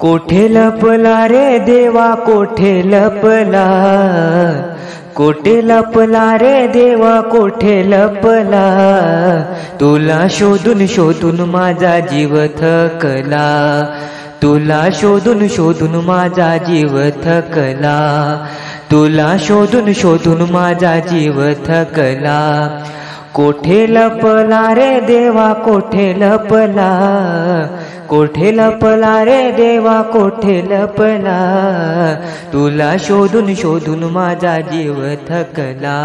कोठे लपला रे देवा कोठे लपला, कोठे लपला रे देवा कोठे लपला, तुला शोधून शोधून माझा जीव थकला, तुला शोधून शोधून माझा जीव थकला, तुला शोधून शोधून माझा जीव थकला। कोठे लपला रे देवा कोठे लपला, कोठे लपला रे देवा कोठे लपला, तुला शोधून शोधून माझा जीव थकला,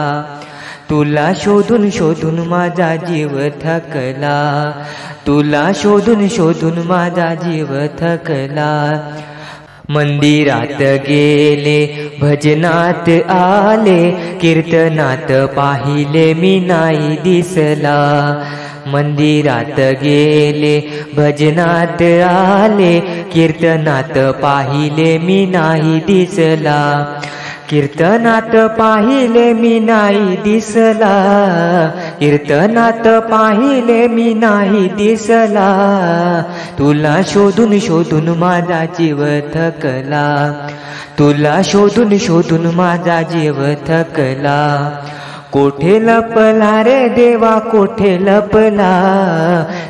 तुला शोधून शोधून माझा जीव थकला, तुला शोधून शोधून माझा जीव थकला। मंदिरात गेले भजनात आले, कीर्तनात पाहिले मी नाही दिसला, मंदिरात गेले भजनात आले, कीर्तनात पाहिले मी नाही दिसला, कीर्तनात पाहिले मी नाही दिसला, कीर्तनात पाहिले मी नाही दिसला, तुला शोधून शोधून माझा जीव थकला, तुला शोधून शोधून माझा जीव थकला। कोठे लपला रे देवा कोठे लपला,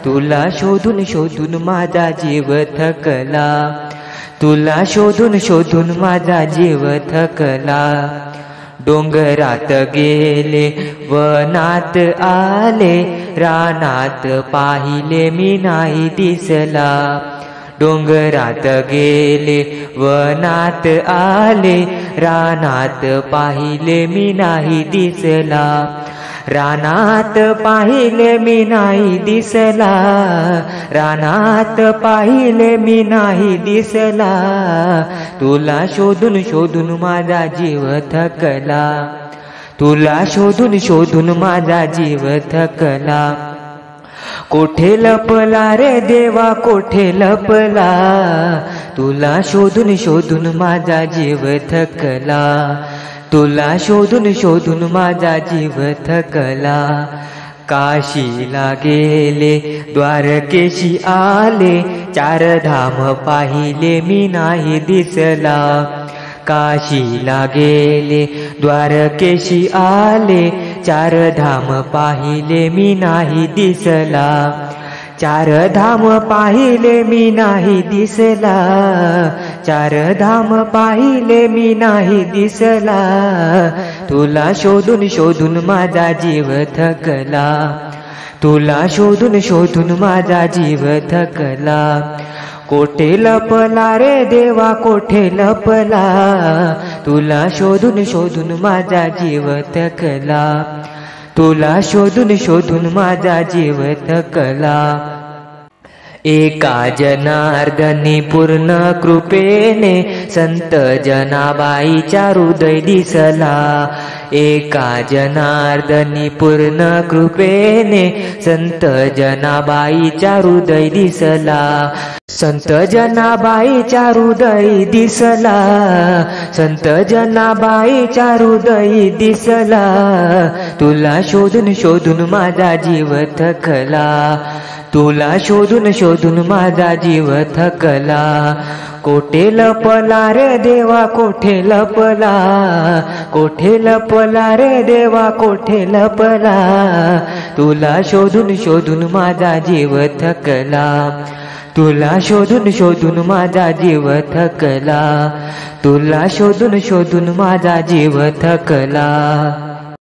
तुला शोधून शोधून माझा जीव थकला, तुला शोधून शोधून माझा जीव थकला। डोंगरात गेले वनात आले, रानात पाहिले मी नाही दिसला, डोंगरात गेले वनात आले, रानात पाहिले मी नाही दिसला, रानात पाहिले मी नाही दिसला, रानात पाहिले मी नाही दिसला, तुला शोधून शोधून माझा जीव थकला, तुला शोधून शोधून माझा जीव थकला। कोठे लपला रे देवा कोठे लपला, तुला शोधून शोधून माझा जीव थकला, तुला शोधून शोधून माझा जीव थकला। काशीला गेले द्वारकेशी आले, चार धाम पाहिले मी नाही दिसला, काशीला गेले द्वारकेशी आले, चार धाम पाहिले मी नाही दिसला, चार धाम पाहिले मी नाही दिसला, चार धाम पाहिले मी नाही दिसला, तुला शोधून शोधून माझा जीव थकला, तुला शोधून शोधून माझा जीव थकला। कोठे लपला रे देवा कोठे लपला, तुला शोधून शोधून माझा जीव थकला, तुला शोधून शोधून माझा जीव थकला। एका जनार्दनी पूर्ण कृपेने संत जनाबाईचा हृदय दिसला, एका जनार्दनी पूर्ण कृपेने संत जनाबाईचा हृदय दिसला, संत जनाबाईचा हृदय दिसला, संत जनाबाईचा हृदय दिसला, तुला शोधून शोधून माझा जीव थकला, तुला शोधून शोधून माझा जीव थकला। कोठे लपला रे देवा कोठे लपला, कोठे लपला रे देवा कोठे लपला, तुला शोधून शोधून माझा जीव थकला, तुला शोधून शोधून माझा जीव थकला, तुला शोधून शोधून माझा जीव थकला।